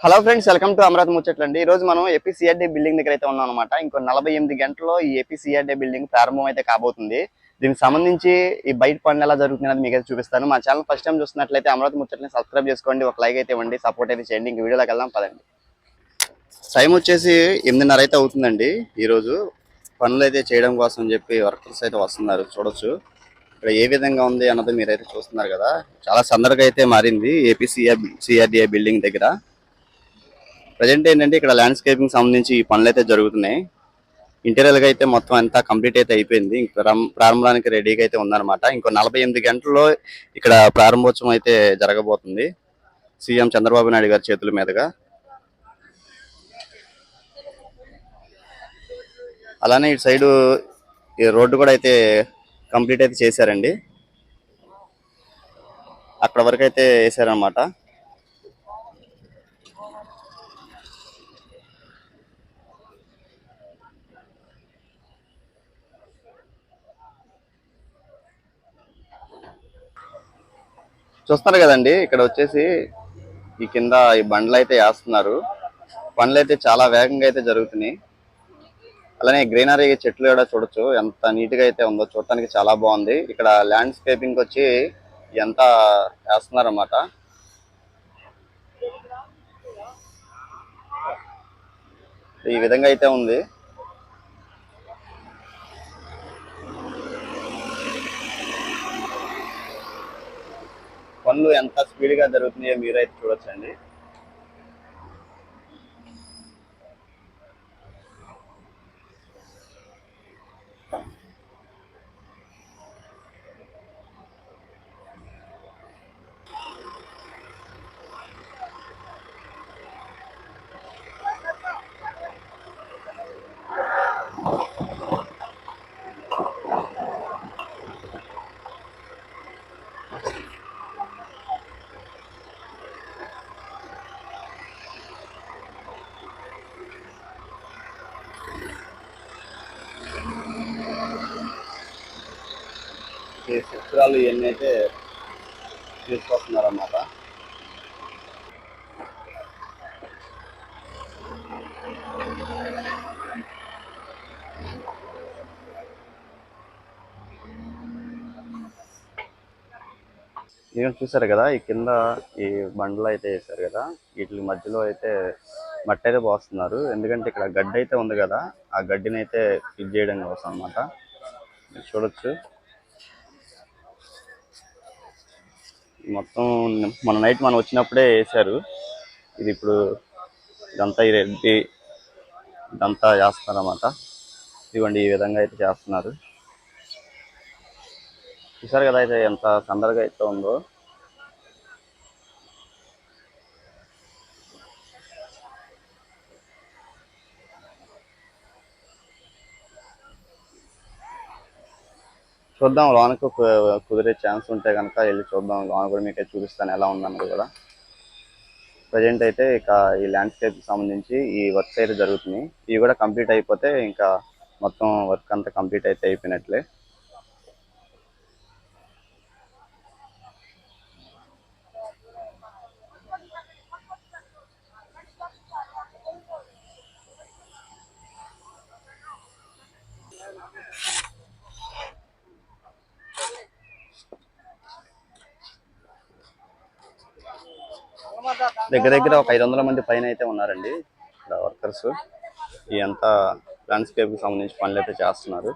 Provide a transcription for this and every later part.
Hello friends, welcome to Amaravati ముచ్చట్లండి. ఈ రోజు మనం ఏపీసీఆర్డీ బిల్డింగ్ దగ్గర అయితే ఉన్నాం అనమాట. ఇంకో 48 గంటల్లో ఈ ఏపీసీఆర్డీ బిల్డింగ్ ప్రారంభం అయితే కాబోతుంది. దీనికి సంబంధించి ఈ బయట పనులు ఎలా జరుగుతున్నది మీకు అయితే చూపిస్తాను. మా ఛానల్ ఫస్ట్ టైం చూస్తున్నట్లయితే అమరావతి ముచ్చట్లని సబ్స్క్రైబ్ చేసుకోండి, ఒక లైక్ అయితే ఇవ్వండి, సపోర్ట్ అయితే చేయండి. ఇంక వీడియోలోకి వెళ్దాం పదండి. టైం వచ్చేసి 8:30 అయితే అవుతుందండి. ఈరోజు పనులు అయితే చేయడం కోసం చెప్పి వర్కర్స్ అయితే వస్తున్నారు. చూడొచ్చు ఇక్కడ ఏ విధంగా ఉంది అన్నది మీరైతే చూస్తున్నారు కదా. చాలా సందడిగా అయితే మారింది ఏపీసీఆర్డీఏ బిల్డింగ్ దగ్గర. ప్రజెంట్ ఏంటంటే ఇక్కడ ల్యాండ్స్కేపింగ్ సంబంధించి ఈ పనులు అయితే జరుగుతున్నాయి. ఇంటీరియర్ గా అయితే మొత్తం అంతా కంప్లీట్ అయితే అయిపోయింది. ప్రారంభానికి రెడీగా అయితే ఉందన్నమాట. ఇంకో 48 గంటల్లో ఇక్కడ ప్రారంభోత్సవం అయితే జరగబోతుంది సీఎం చంద్రబాబు నాయుడు గారి చేతుల మీదుగా. అలానే ఇటు సైడు ఈ రోడ్డు కూడా అయితే కంప్లీట్ అయితే చేశారండి. అక్కడ వరకు అయితే వేసారనమాట. చూస్తున్నారు కదండి, ఇక్కడ వచ్చేసి ఈ కింద ఈ బండ్లు అయితే వేస్తున్నారు. పనులు అయితే చాలా వేగంగా అయితే జరుగుతున్నాయి. అలానే గ్రీనరీ చెట్లు కూడా చూడొచ్చు ఎంత నీట్ గా అయితే ఉందో, చూడటానికి చాలా బాగుంది. ఇక్కడ ల్యాండ్స్కేపింగ్ వచ్చి ఎంత వేస్తున్నారన్నమాట. ఈ విధంగా అయితే ఉంది. పనులు ఎంత స్పీడ్ గా జరుగుతున్నాయో మీరైతే చూడొచ్చండి. ఈ చిత్రాలు ఇవన్నీ అయితే తీసుకొస్తున్నారన్నమాట. ఈవెన్ చూసారు కదా, ఈ కింద ఈ బండ్లు అయితే వేసారు కదా, వీటి మధ్యలో అయితే మట్టి అయితే పోస్తున్నారు. ఎందుకంటే ఇక్కడ గడ్డి అయితే ఉంది కదా, ఆ గడ్డిని అయితే ఫిట్ చేయడం కోసం అన్నమాట. చూడొచ్చు మొత్తం మన నైట్ మనం వచ్చినప్పుడే వేసారు. ఇది ఇప్పుడు ఇదంతా ఈ రెడ్డి ఇదంతా చేస్తున్నారన్నమాట. ఇదిగోండి ఈ విధంగా అయితే చేస్తున్నారు. చూసారు కదా అయితే ఎంత సందడిగా అయితే ఉందో. చూద్దాం, లోనకు కుదిరే ఛాన్స్ ఉంటే కనుక వెళ్ళి చూద్దాం. లోన కూడా మీకు చూపిస్తాను ఎలా ఉందన్నది కూడా. ప్రజెంట్ అయితే ఇక ఈ ల్యాండ్స్కేప్ సంబంధించి ఈ వర్క్స్ అయితే జరుగుతున్నాయి. ఇవి కూడా కంప్లీట్ అయిపోతే ఇంకా మొత్తం వర్క్ అంతా కంప్లీట్ అయితే అయిపోయినట్లే. దగ్గర దగ్గర ఒక 500 మంది పైన అయితే ఉన్నారండి ఇక్కడ వర్కర్స్. ఈ అంతా ల్యాండ్స్కేప్ కి సంబంధించి పనులు అయితే చేస్తున్నారు.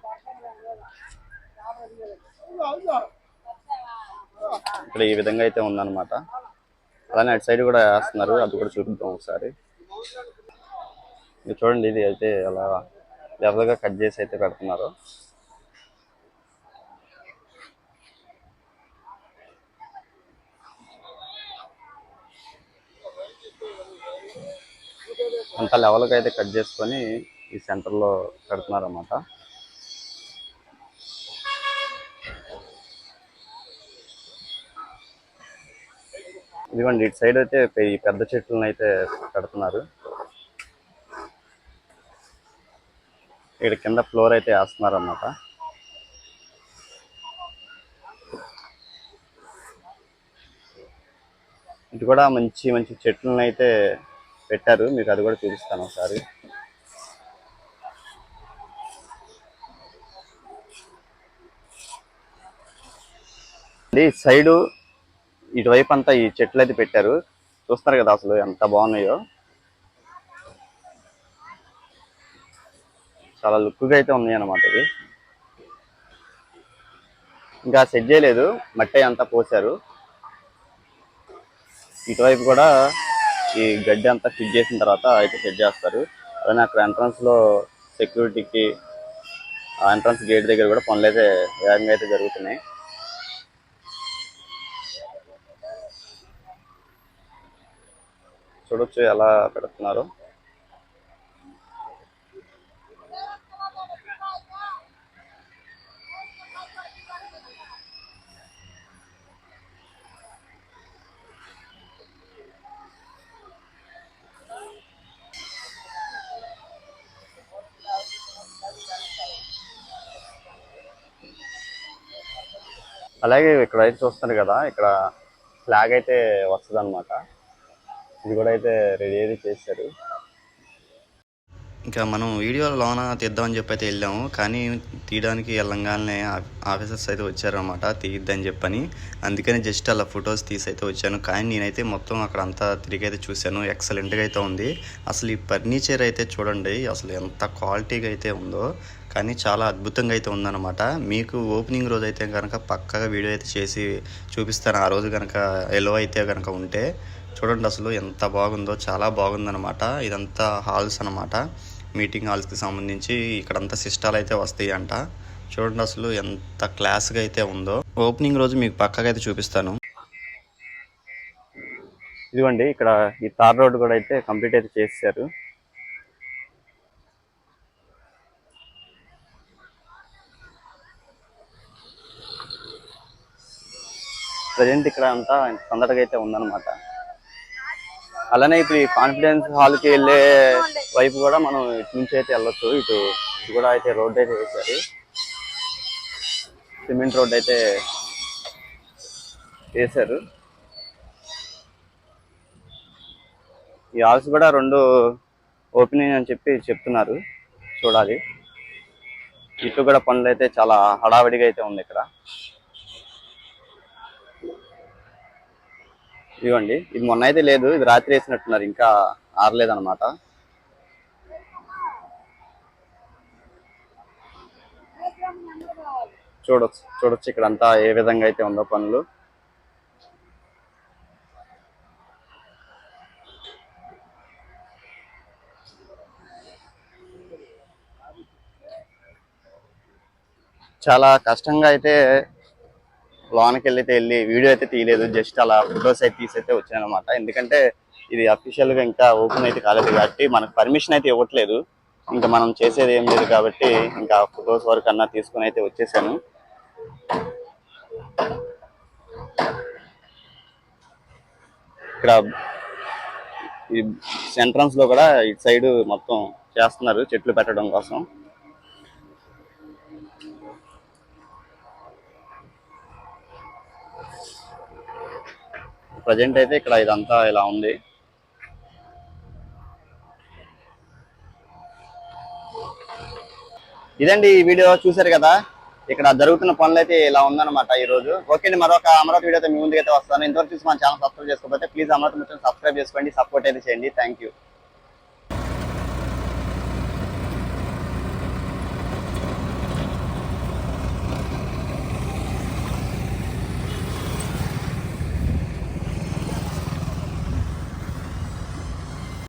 ఇక్కడ ఈ విధంగా అయితే ఉందన్నమాట. అలానే అటు సైడ్ కూడా వేస్తున్నారు, అది కూడా చూపిద్దాం ఒకసారి. ఇది చూడండి, ఇది అయితే అలా లెవెల్ గా కట్ చేసి అయితే పెడుతున్నారు. అంత లెవెల్గా అయితే కట్ చేసుకొని ఈ సెంటర్లో పెడుతున్నారు అన్నమాట. ఇదిగోండి ఇటు సైడ్ అయితే ఈ పెద్ద చెట్లను అయితే పెడుతున్నారు. ఇక్కడ కింద ఫ్లోర్ అయితే వేస్తున్నారు అన్నమాట. ఇటు కూడా మంచి మంచి చెట్లను అయితే పెట్టారు, మీకు అది కూడా చూపిస్తాను ఒకసారి. సైడు ఇటువైపు అంతా ఈ చెట్లు అయితే పెట్టారు, చూస్తారు కదా అసలు ఎంత బాగున్నాయో. చాలా లుక్గా అయితే ఉన్నాయి అన్నమాట. ఇది ఇంకా సెట్ చేయలేదు, మట్టి అంతా పోసారు. ఇటువైపు కూడా ఈ గడ్డి అంతా ఫిట్ చేసిన తర్వాత అయితే సెట్ చేస్తారు. అలానే అక్కడ ఎంట్రన్స్ లో సెక్యూరిటీకి ఆ ఎంట్రన్స్ గేట్ దగ్గర కూడా పనులు అయితే వేగంగా అయితే జరుగుతున్నాయి. చూడొచ్చు ఎలా పెడుతున్నారు. అలాగే ఇక్కడ అయితే చూస్తున్నారు కదా, ఇక్కడ ఫ్లాగ్ అయితే వస్తుంది అనమాట. ఇది కూడా అయితే రెడీ అయితే చేశారు. ఇంకా మనం వీడియో లోన తీద్దామని చెప్పి అయితే వెళ్ళాము, కానీ తీయడానికి వెళ్ళంగానే ఆఫీసర్స్ అయితే వచ్చారనమాట తీయద్దని చెప్పని. అందుకని జస్ట్ అలా ఫొటోస్ తీసి అయితే వచ్చాను. కానీ నేనైతే మొత్తం అక్కడ అంతా తిరిగి అయితే చూశాను, ఎక్సలెంట్గా అయితే ఉంది. అసలు ఈ ఫర్నిచర్ అయితే చూడండి అసలు ఎంత క్వాలిటీగా అయితే ఉందో, కానీ చాలా అద్భుతంగా అయితే ఉందన్నమాట. మీకు ఓపెనింగ్ రోజు అయితే కనుక పక్కగా వీడియో అయితే చేసి చూపిస్తాను, ఆ రోజు కనుక ఎల్లో అయితే కనుక ఉంటే. చూడండి అసలు ఎంత బాగుందో, చాలా బాగుందన్నమాట. ఇదంతా హాల్స్ అన్నమాట, మీటింగ్ హాల్స్కి సంబంధించి. ఇక్కడంతా సిస్టాలు అయితే వస్తాయి అంట. చూడండి అసలు ఎంత క్లాస్గా అయితే ఉందో. ఓపెనింగ్ రోజు మీకు పక్కగా అయితే చూపిస్తాను. ఇదిగోండి ఇక్కడ ఈ తార్ రోడ్ కూడా అయితే కంప్లీట్ అయితే చేశారు. ప్రజెంట్ ఇక్కడ అంతా సందడిగా అయితే ఉందన్నమాట. అలానే ఇప్పుడు ఈ కాన్ఫిడెన్స్ హాల్కి వెళ్ళే వైపు కూడా మనం ఇటు నుంచి అయితే వెళ్ళొచ్చు. ఇటు కూడా అయితే రోడ్ అయితే వేశారు, సిమెంట్ రోడ్ అయితే వేశారు. ఈ హాల్స్ కూడా 2 ఓపెనింగ్ అని చెప్పి చెప్తున్నారు, చూడాలి. ఇటు కూడా పనులు అయితే చాలా హడావిడిగా అయితే ఉంది ఇక్కడ. ఇదిగోండి, ఇది మొన్న అయితే లేదు, ఇది రాత్రి వేసినట్టున్నారు, ఇంకా ఆరలేదన్నమాట. చూడొచ్చు ఇక్కడ అంతా ఏ విధంగా అయితే ఉందో పనులు. చాలా కష్టంగా అయితే లోనకి వెళ్ళి వీడియో అయితే తీయలేదు, జస్ట్ అలా ఫొటోస్ అయితే తీసైతే వచ్చానమాట. ఎందుకంటే ఇది అఫీషియల్ గా ఇంకా ఓపెన్ అయితే కాలేదు కాబట్టి మనకు పర్మిషన్ అయితే ఇవ్వట్లేదు. ఇంకా మనం చేసేది ఏం లేదు కాబట్టి ఇంకా ఫొటోస్ వరకు అన్నా తీసుకుని అయితే వచ్చేసాను. ఇక్కడ ఈ ఎంట్రన్స్ లో కూడా ఇటు సైడ్ మొత్తం చేస్తున్నారు చెట్లు పెట్టడం కోసం. ప్రజెంట్ అయితే ఇక్కడ ఇదంతా ఇలా ఉంది. ఇదండి ఈ వీడియో, చూసారు కదా ఇక్కడ జరుగుతున్న పనులు అయితే ఇలా ఉందన్నమాట ఈ రోజు. ఓకే అండి, మరొక అమరావతి వీడియోతో మీ ముందుకైతే వస్తాను. ఇంతవరకు చూసి మన ఛానల్ సబ్స్క్రైబ్ చేసుకోకపోతే ప్లీజ్ అమరావతి ముచ్చని సబ్స్క్రైబ్ చేసుకోండి, సపోర్ట్ అయితే చేయండి. Thank you.